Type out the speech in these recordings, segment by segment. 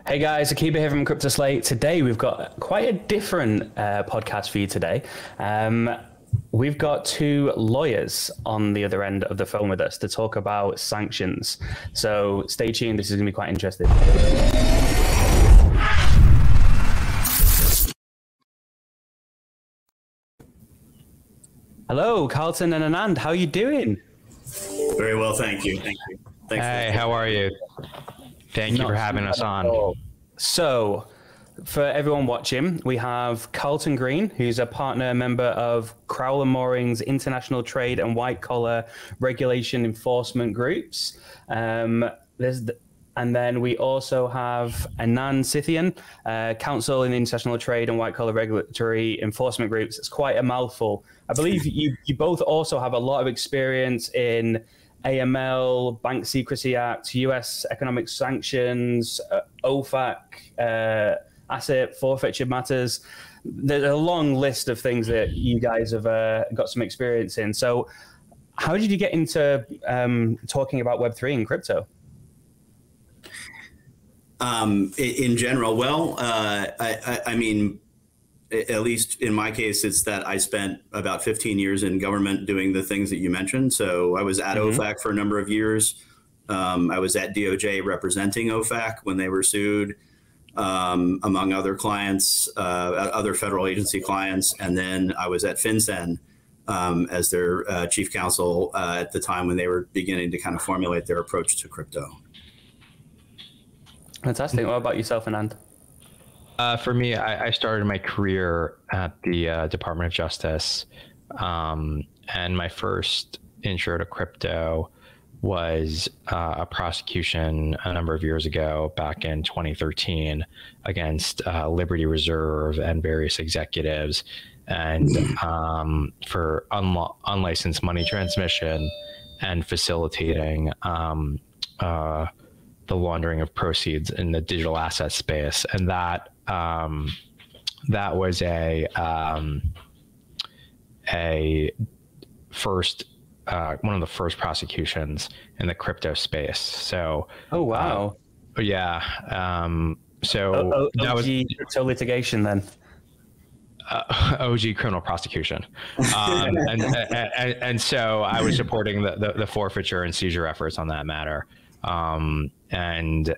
Hey guys, Akiba here from CryptoSlate. Today we've got quite a different podcast for you today. We've got two lawyers on the other end of the phone with us to talk about sanctions. So stay tuned, this is going to be quite interesting. Hello, Carlton and Anand, how are you doing? Very well, thank you. Thanks. Hey, how are you? Thank you for having us on. So, for everyone watching, we have Carlton Green, who's a partner member of Crowell and Mooring's International Trade and White Collar Regulation Enforcement Groups. And then we also have Anand Sithian, Counsel in International Trade and White Collar Regulatory Enforcement Groups. It's quite a mouthful. I believe you both also have a lot of experience in AML, Bank Secrecy Act, US economic sanctions, OFAC, asset forfeiture matters. There's a long list of things that you guys have got some experience in. So how did you get into talking about Web3 and crypto? In general, well, I mean, at least in my case, it's that I spent about 15 years in government doing the things that you mentioned. So I was at OFAC for a number of years. I was at DOJ representing OFAC when they were sued, among other clients, other federal agency clients. And then I was at FinCEN as their chief counsel at the time when they were beginning to kind of formulate their approach to crypto. Fantastic. What about yourself, Anand? For me, I started my career at the Department of Justice, and my first intro to crypto was a prosecution a number of years ago, back in 2013, against Liberty Reserve and various executives, and for unlicensed money transmission and facilitating the laundering of proceeds in the digital asset space. And that was a first one of the first prosecutions in the crypto space. So oh wow, yeah. So that was crypto litigation then. OG criminal prosecution, and so I was supporting the forfeiture and seizure efforts on that matter. And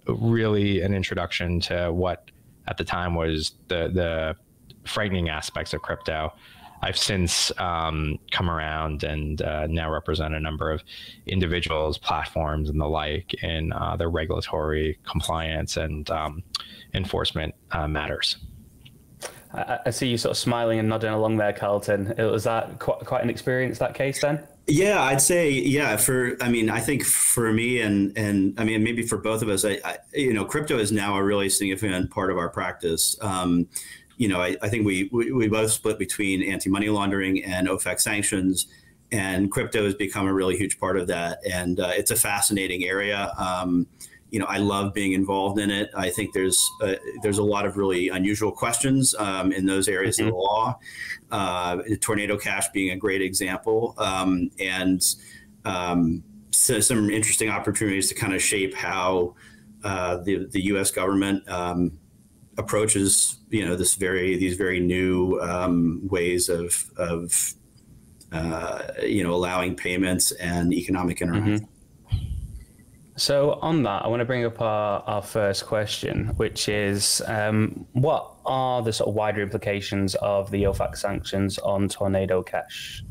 really an introduction to what at the time was the frightening aspects of crypto. I've since come around and now represent a number of individuals, platforms, and the like in the regulatory compliance and enforcement matters. I see you sort of smiling and nodding along there, Carlton. Was that quite an experience, that case then? Yeah, I'd say, yeah, I think for me and I mean, maybe for both of us, crypto is now a really significant part of our practice. I think we both split between anti-money laundering and OFAC sanctions, and crypto has become a really huge part of that. And it's a fascinating area. I love being involved in it. I think there's a lot of really unusual questions in those areas of the law. Tornado Cash being a great example, and so some interesting opportunities to kind of shape how the U.S. government approaches these very new ways of allowing payments and economic interaction. So on that, I want to bring up our first question, which is what are the sort of wider implications of the OFAC sanctions on Tornado Cash?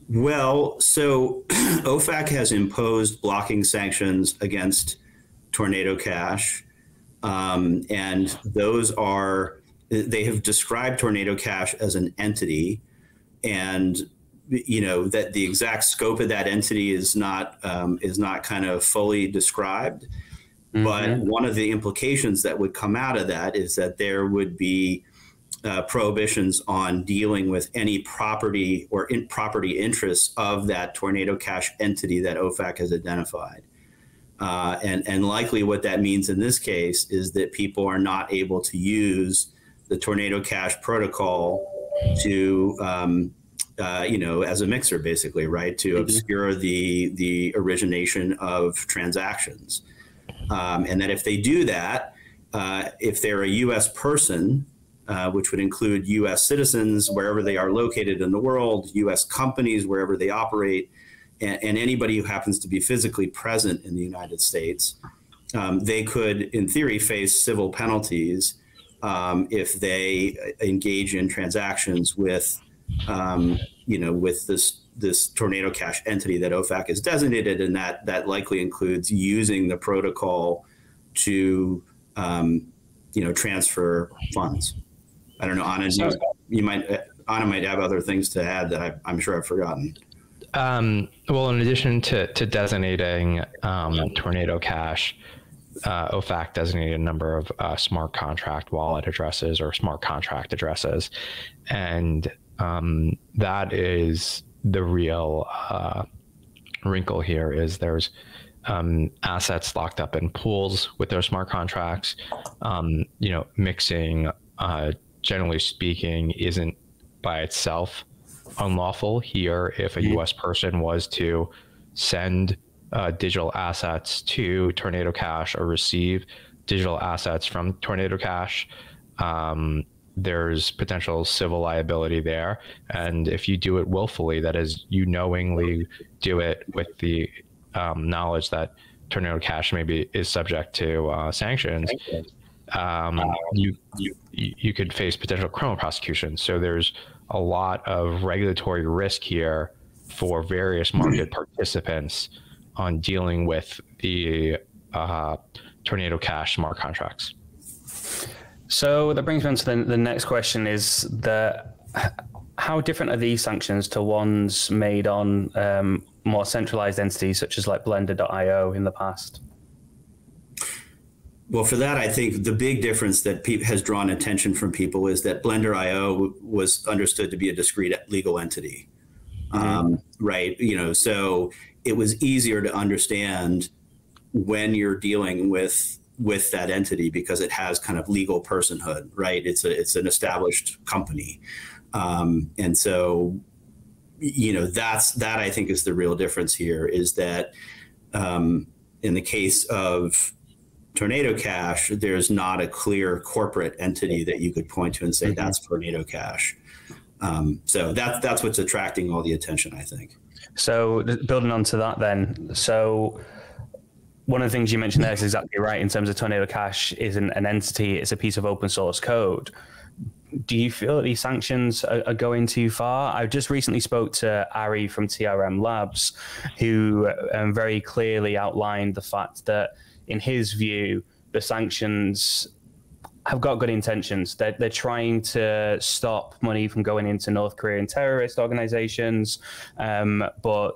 Well, so OFAC has imposed blocking sanctions against Tornado Cash, and they have described Tornado Cash as an entity, and that the exact scope of that entity is not kind of fully described. But one of the implications that would come out of that is that there would be prohibitions on dealing with any property or property interests of that Tornado Cash entity that OFAC has identified. And likely what that means in this case is that people are not able to use the Tornado Cash protocol to as a mixer, basically, right, to obscure the origination of transactions. And that if they do that, if they're a U.S. person, which would include U.S. citizens wherever they are located in the world, U.S. companies wherever they operate, and anybody who happens to be physically present in the United States, they could, in theory, face civil penalties if they engage in transactions with, with this Tornado Cash entity that OFAC is designated, and that likely includes using the protocol to, transfer funds. I don't know, Anand, Anna might have other things to add that I'm sure I've forgotten. Well, in addition to designating Tornado Cash, OFAC designated a number of smart contract wallet addresses or smart contract addresses. And that is the real wrinkle here is there's assets locked up in pools with those smart contracts. Mixing, generally speaking, isn't by itself unlawful here. If a U.S. person was to send digital assets to Tornado Cash or receive digital assets from Tornado Cash, there's potential civil liability there. And if you do it willfully, that is, you knowingly do it with the knowledge that Tornado Cash maybe is subject to sanctions, you could face potential criminal prosecution. So there's a lot of regulatory risk here for various market participants on dealing with the Tornado Cash smart contracts. So that brings me on to the next question is how different are these sanctions to ones made on more centralized entities such as like Blender.io in the past? Well, for that, I think the big difference that has drawn attention from people is that Blender.io was understood to be a discrete legal entity, right? So it was easier to understand when you're dealing with that entity because it has kind of legal personhood, right? It's an established company, and so that I think is the real difference here is that in the case of Tornado Cash, there's not a clear corporate entity that you could point to and say that's Tornado Cash. So that's what's attracting all the attention, I think. So building on to that then, so one of the things you mentioned there is exactly right in terms of Tornado Cash isn't an entity, it's a piece of open source code. Do you feel that these sanctions are going too far? I just recently spoke to Ari from TRM Labs, who very clearly outlined the fact that in his view, the sanctions have got good intentions. They're trying to stop money from going into North Korean terrorist organizations, but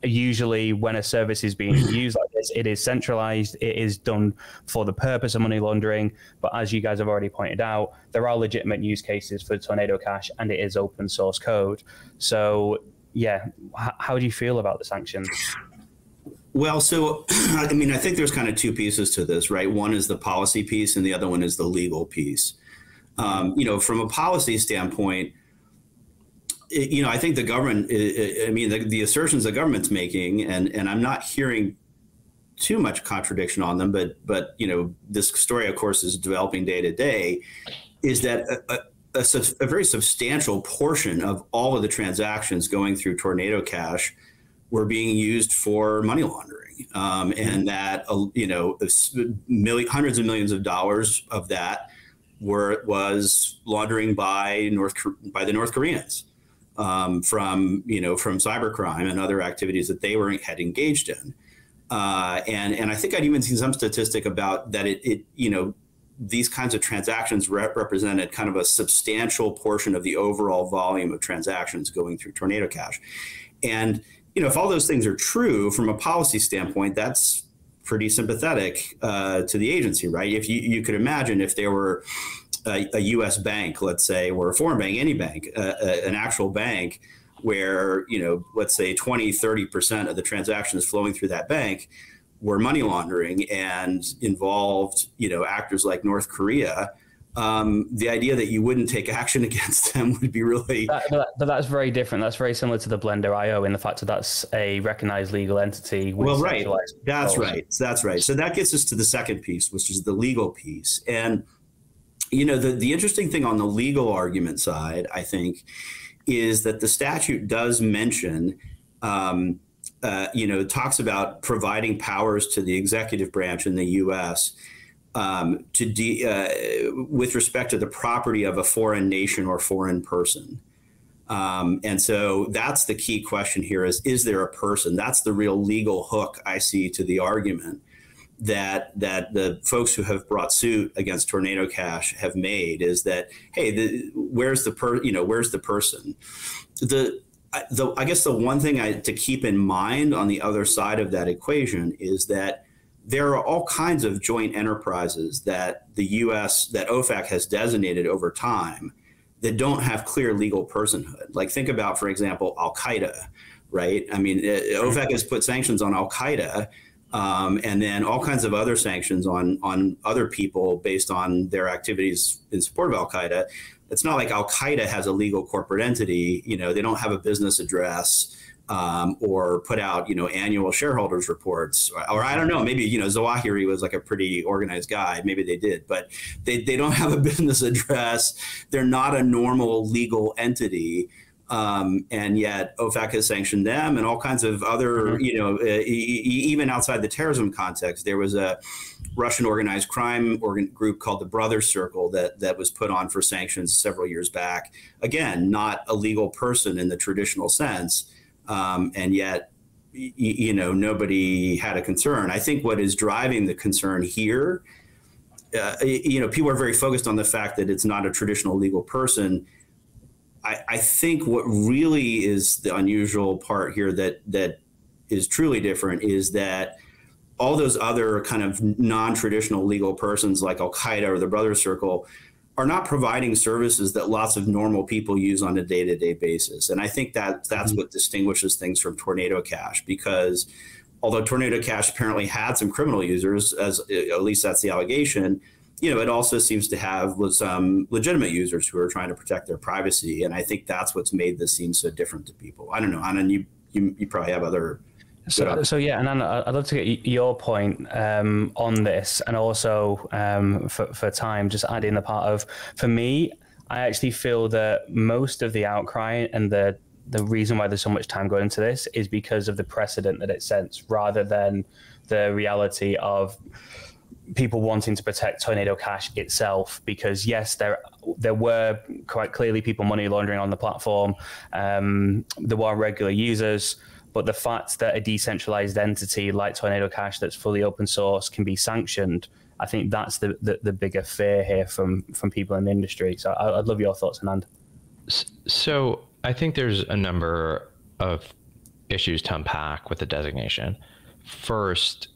usually when a service is being used like this, it is centralized, it is done for the purpose of money laundering. But as you guys have already pointed out, there are legitimate use cases for Tornado Cash and it is open source code. So yeah, how do you feel about the sanctions? Well, so, I think there's kind of two pieces to this, right? One is the policy piece and the other one is the legal piece. From a policy standpoint, I think the government, the assertions the government's making, and I'm not hearing too much contradiction on them, but this story, of course, is developing day to day, is that a very substantial portion of all of the transactions going through Tornado Cash were being used for money laundering, and that hundreds of millions of dollars of that was laundering by the North Koreans from cybercrime and other activities that they had engaged in, and I think I'd even seen some statistic about that these kinds of transactions represented kind of a substantial portion of the overall volume of transactions going through Tornado Cash, and if all those things are true from a policy standpoint, that's pretty sympathetic to the agency, right? If you could imagine if there were a U.S. bank, let's say, or a foreign bank, any bank, an actual bank where, let's say 20-30% of the transactions flowing through that bank were money laundering and involved, actors like North Korea, the idea that you wouldn't take action against them would be really... But that's very different. That's very similar to the Blender IO in the fact that that's a recognized legal entity. Well, right. That's right. That's right. So that gets us to the second piece, which is the legal piece. And, you know, the interesting thing on the legal argument side, I think, is that the statute does mention, you know, talks about providing powers to the executive branch in the U.S. With respect to the property of a foreign nation or foreign person. And so that's the key question here is there a person? That's the real legal hook I see to the argument that the folks who have brought suit against Tornado Cash have made, is that, hey, where's the person? I guess the one thing to keep in mind on the other side of that equation is that there are all kinds of joint enterprises that the U.S., that OFAC has designated over time that don't have clear legal personhood. Like, think about, for example, Al-Qaeda, right? I mean, OFAC has put sanctions on Al-Qaeda, and then all kinds of other sanctions on other people based on their activities in support of Al-Qaeda. It's not like Al-Qaeda has a legal corporate entity. You know, they don't have a business address, or put out, you know, annual shareholders reports, or I don't know, maybe, you know, Zawahiri was like a pretty organized guy. Maybe they did, but they don't have a business address. They're not a normal legal entity. And yet OFAC has sanctioned them and all kinds of other, you know, even outside the terrorism context. There was a Russian organized crime group called the Brothers Circle that was put on for sanctions several years back. Again, not a legal person in the traditional sense. And yet, you know, nobody had a concern. I think what is driving the concern here, you know, people are very focused on the fact that it's not a traditional legal person. I think what really is the unusual part here that is truly different is that all those other kind of non-traditional legal persons like Al-Qaeda or the Brothers Circle are not providing services that lots of normal people use on a day-to-day basis. And I think that's what distinguishes things from Tornado Cash, because although Tornado Cash apparently had some criminal users, as at least that's the allegation, you know, it also seems to have some legitimate users who are trying to protect their privacy. And I think that's what's made this seem so different to people. I don't know, Anand, you probably have other... So yeah, and I'd love to get your point on this, and also for time, just add in the part of, for me, I actually feel that most of the outcry and the reason why there's so much time going into this is because of the precedent that it sets, rather than the reality of people wanting to protect Tornado Cash itself. Because yes, there were quite clearly people money laundering on the platform. There were regular users. But the fact that a decentralized entity like Tornado Cash that's fully open source can be sanctioned, I think that's the bigger fear here from people in the industry. So I'd love your thoughts, Anand. So I think there's a number of issues to unpack with the designation. First,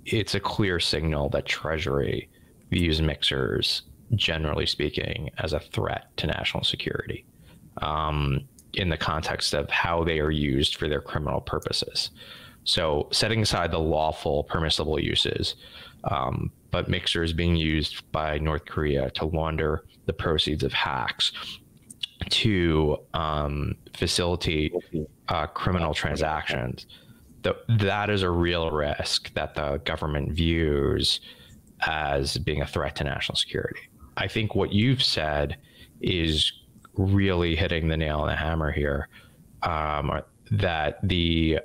it's a clear signal that Treasury views mixers, generally speaking, as a threat to national security. In the context of how they are used for their criminal purposes. So setting aside the lawful permissible uses, but mixers being used by North Korea to launder the proceeds of hacks, to facilitate criminal transactions, that is a real risk that the government views as being a threat to national security. I think what you've said is really hitting the nail on the hammer here, that the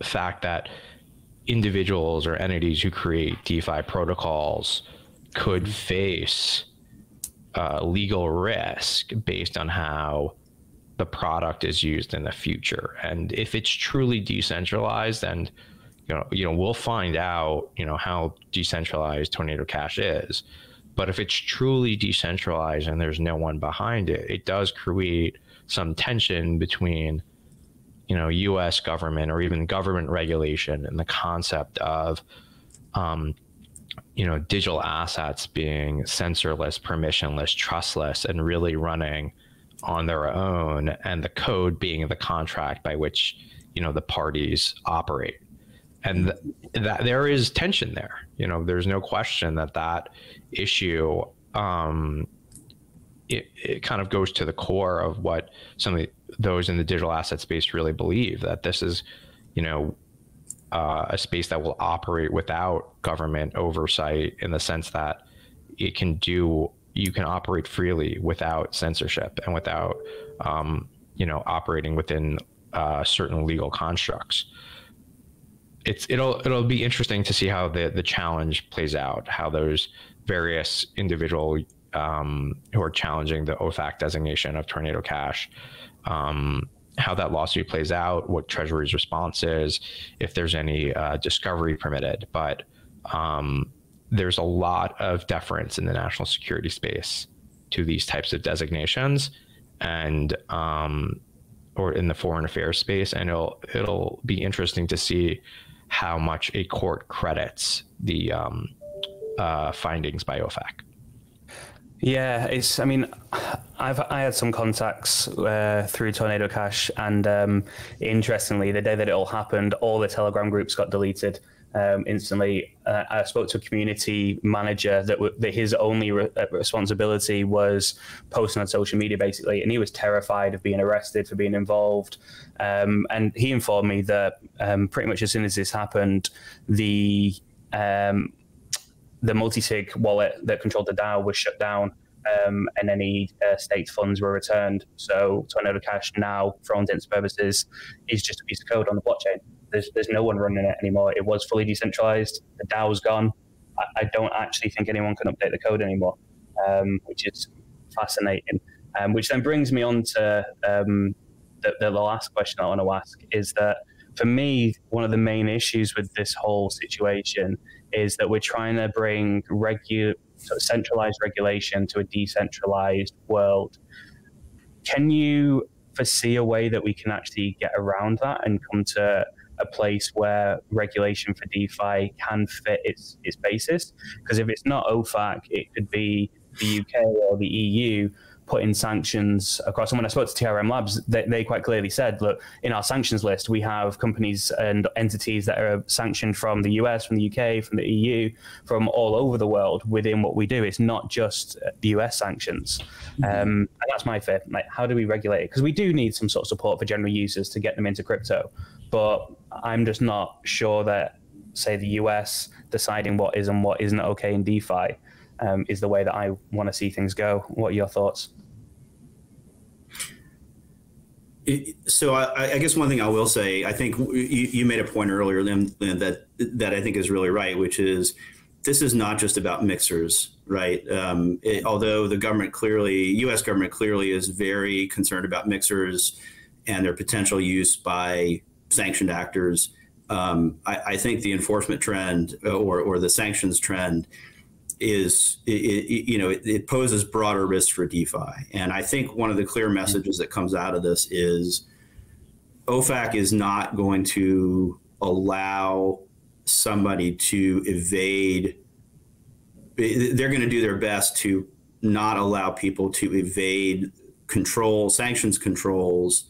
fact that individuals or entities who create DeFi protocols could face legal risk based on how the product is used in the future. And if it's truly decentralized, and you know, we'll find out, you know, how decentralized Tornado Cash is. But if it's truly decentralized and there's no one behind it, it does create some tension between, you know, U.S. government or even government regulation and the concept of, you know, digital assets being censorless, permissionless, trustless, and really running on their own, and the code being the contract by which, you know, the parties operate. and that there is tension there. There's no question that issue, it kind of goes to the core of what some of those in the digital asset space really believe, that this is, a space that will operate without government oversight, in the sense that you can operate freely without censorship and without, operating within certain legal constructs. It'll be interesting to see how the challenge plays out, how those various individual who are challenging the OFAC designation of Tornado Cash, how that lawsuit plays out, what Treasury's response is, if there's any discovery permitted. But there's a lot of deference in the national security space to these types of designations, and or in the foreign affairs space, and it'll be interesting to see how much a court credits the findings by OFAC. Yeah, I had some contacts through Tornado Cash, and interestingly, the day that it all happened, all the Telegram groups got deleted instantly. I spoke to a community manager that his only responsibility was posting on social media, basically, and he was terrified of being arrested for being involved. And he informed me that pretty much as soon as this happened, the multi-sig wallet that controlled the DAO was shut down, and any staked funds were returned. So Tornado Cash now, for all intents and purposes, is just a piece of code on the blockchain. There's no one running it anymore. It was fully decentralized. The DAO's gone. I don't actually think anyone can update the code anymore, which is fascinating. Which then brings me on to the last question I want to ask, is that for me, one of the main issues with this whole situation is that we're trying to bring centralized regulation to a decentralized world. Can you foresee a way that we can actually get around that and come to a place where regulation for DeFi can fit its basis? Because if it's not OFAC, it could be the UK or the EU putting sanctions across. And when I spoke to TRM Labs, they quite clearly said, look, in our sanctions list, we have companies and entities that are sanctioned from the US, from the UK, from the EU, from all over the world within what we do. It's not just the US sanctions. And that's my fear. Like, how do we regulate it? Because we do need some sort of support for general users to get them into crypto. But I'm just not sure that, say, the US deciding what is and what isn't okay in DeFi is the way that I want to see things go. What are your thoughts? So I guess one thing I will say, I think you made a point earlier, Lim, that I think is really right, which is this is not just about mixers, right? Although the government U.S. government clearly is very concerned about mixers and their potential use by sanctioned actors, I think the enforcement trend or the sanctions trend is, it poses broader risks for DeFi. And I think one of the clear messages that comes out of this is OFAC is not going to allow somebody to evade. They're going to do their best to not allow people to evade sanctions controls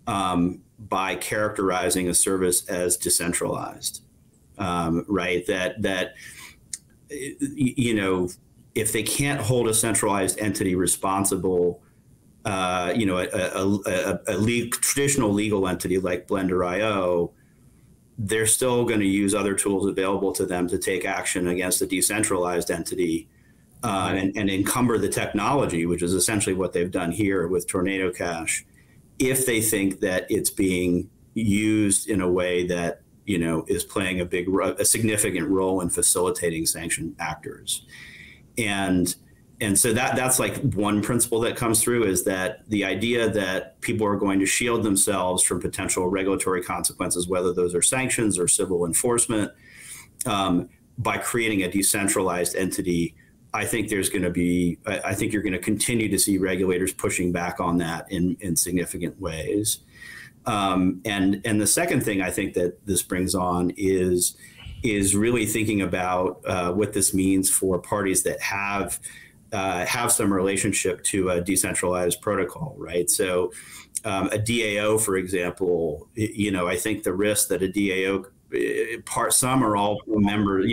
by characterizing a service as decentralized, right? That if they can't hold a centralized entity responsible, a traditional legal entity like Blender.io, they're still going to use other tools available to them to take action against a decentralized entity and encumber the technology, which is essentially what they've done here with Tornado Cash, if they think that it's being used in a way that is playing a significant role in facilitating sanctioned actors. And so that's like one principle that comes through, is that the idea that people are going to shield themselves from potential regulatory consequences, whether those are sanctions or civil enforcement, by creating a decentralized entity. I think you're going to continue to see regulators pushing back on that in significant ways. And the second thing I think that this brings on is really thinking about what this means for parties that have some relationship to a decentralized protocol, right? So a DAO, for example, I think the risk that a DAO some or all members,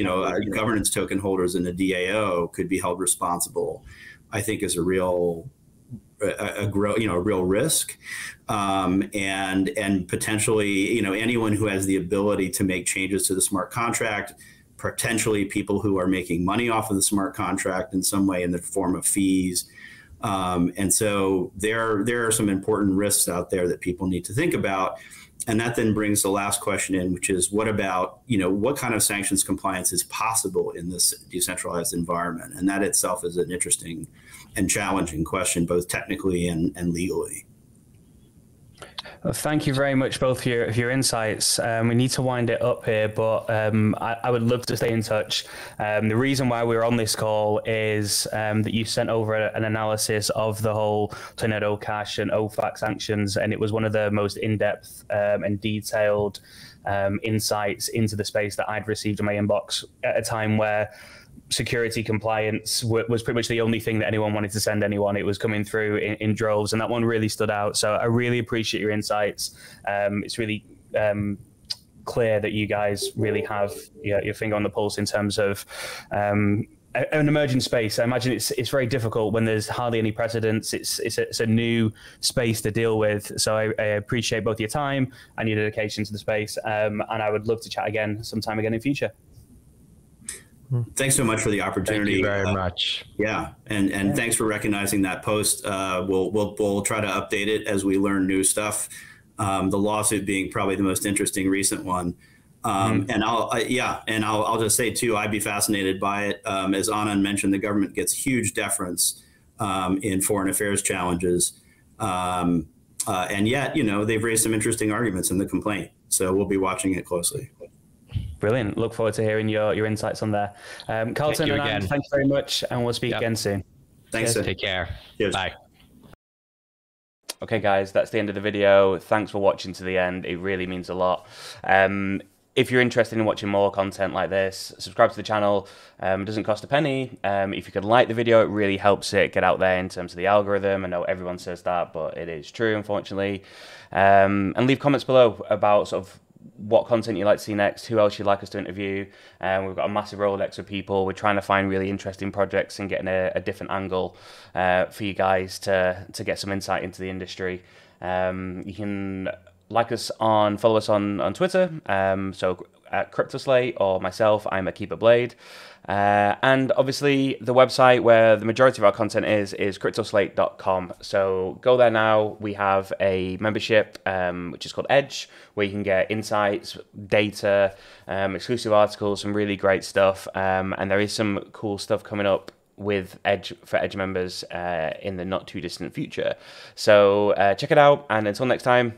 governance token holders in the DAO could be held responsible, I think is a real risk, and potentially, anyone who has the ability to make changes to the smart contract, potentially people who are making money off of the smart contract in some way in the form of fees. And so there are some important risks out there that people need to think about. And that then brings the last question in, which is what about, what kind of sanctions compliance is possible in this decentralized environment? And that itself is an interesting and challenging question, both technically and legally. Well, thank you very much, both for your insights. We need to wind it up here, but I would love to stay in touch. The reason why we're on this call is that you sent over an analysis of the whole Tornado Cash and OFAC sanctions, and it was one of the most in-depth and detailed insights into the space that I'd received in my inbox at a time where security compliance was pretty much the only thing that anyone wanted to send anyone. It was coming through in droves, and that one really stood out. So I really appreciate your insights. It's really clear that you guys really have your finger on the pulse in terms of an emerging space. I imagine it's very difficult when there's hardly any precedents. It's a new space to deal with. So I appreciate both your time and your dedication to the space, and I would love to chat again sometime again in future. Thanks so much for the opportunity. Thank you very much. Yeah, and thanks for recognizing that post. We'll try to update it as we learn new stuff. The lawsuit being probably the most interesting recent one. And I'll just say too, I'd be fascinated by it. As Anand mentioned, the government gets huge deference in foreign affairs challenges, and yet they've raised some interesting arguments in the complaint. So we'll be watching it closely. Brilliant. Look forward to hearing your insights on there. Carlton and Anand, thank you very much, and we'll speak again soon. Thanks. Take care. Cheers. Bye. Okay, guys, that's the end of the video. Thanks for watching to the end. It really means a lot. If you're interested in watching more content like this, subscribe to the channel. It doesn't cost a penny. If you could like the video, it really helps it get out there in terms of the algorithm. I know everyone says that, but it is true, unfortunately. And leave comments below about sort of what content you'd like to see next, who else you'd like us to interview. We've got a massive Rolodex of people. We're trying to find really interesting projects and getting a different angle for you guys to get some insight into the industry. You can follow us on Twitter, so at CryptoSlate, or myself, I'm at KeepItBlade. And obviously the website where the majority of our content is CryptoSlate.com. So go there now. We have a membership, which is called Edge, where you can get insights, data, exclusive articles, some really great stuff. And there is some cool stuff coming up with Edge for Edge members in the not too distant future. So check it out. And until next time,